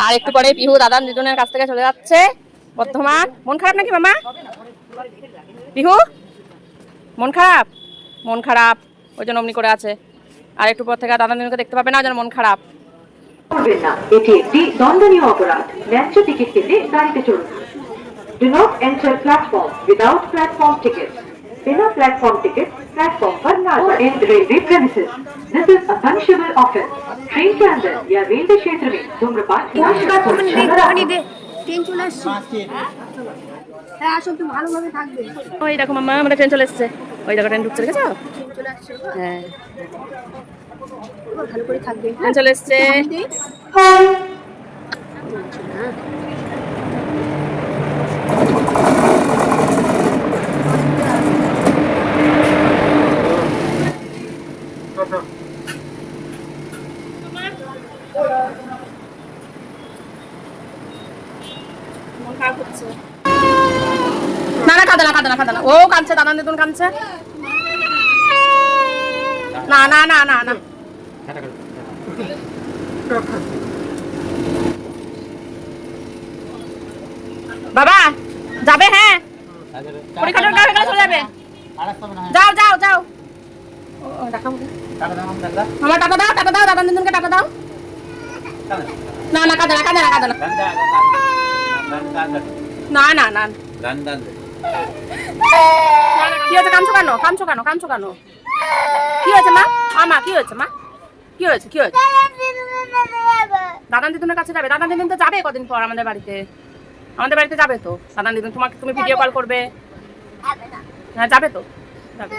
আর একটু পরে পিহু দাদা দিদুনের কাছ থেকে চলে যাচ্ছে বর্ধমান। মন খারাপ নাকি মামা? পিহু মন খারাপ? মন খারাপ, ওই জন্য অমনি করে আছে। আর একটু পর থেকে দাদা দিদুনকে দেখতে পাবে না, ওই জন্য মন খারাপ। করবেন না, এটি একটি দণ্ডনীয় অপরাধ। ন্যায্য টিকিট কেটে গাড়িতে চলুন। Do not enter platform without platform ticket. बिना platform ticket प्लेटफॉर्म पर ना जाएं। in railway premises. This is a punishable offence. Train के अंदर या रेलवे क्षेत्र में धूम्रपान ট্রেন চলে আসছে। হ্যাঁ আসো, একটু ভালোভাবে থাকবে। ওই দেখো মামা, আমাদের ট্রেন চলে এসছে। ওই দেখো ট্রেন ঢুকছে, দেখেছো? ট্রেন চলে আসছে। হ্যাঁ, ভালো করে থাকবে। ট্রেন চলে এসছে। না না, কাঁদে না, কাঁদে না, কাঁদে না। ও কাঁদছে, দাদা দিদুন কাঁদছে। না না না না না, বাবা যাবে? হ্যাঁ, পরীক্ষাটা হয়ে গেলে চলে যাবে। যাও যাও যাও। আমার টাকা দাও, টাকা দাও, দাদা দিদুনকে টাকা দাও। না না, কাঁদে না, কাঁদে না, কাঁদে না। না না না, কি হয়েছে? কাঁদছো কেন? কাঁদছো কেন? কাঁদছো কেন? কি হয়েছে মা? আমা কি হয়েছে মা? কি হয়েছে? কি হয়েছে? দাদা দিদুনের কাছে যাবে? দাদা দিদুন তো যাবে কদিন পর আমাদের বাড়িতে। আমাদের বাড়িতে যাবে তো দাদা দিদুন। তোমাকে, তুমি ভিডিও কল করবে। হ্যাঁ যাবে তো, যাবে।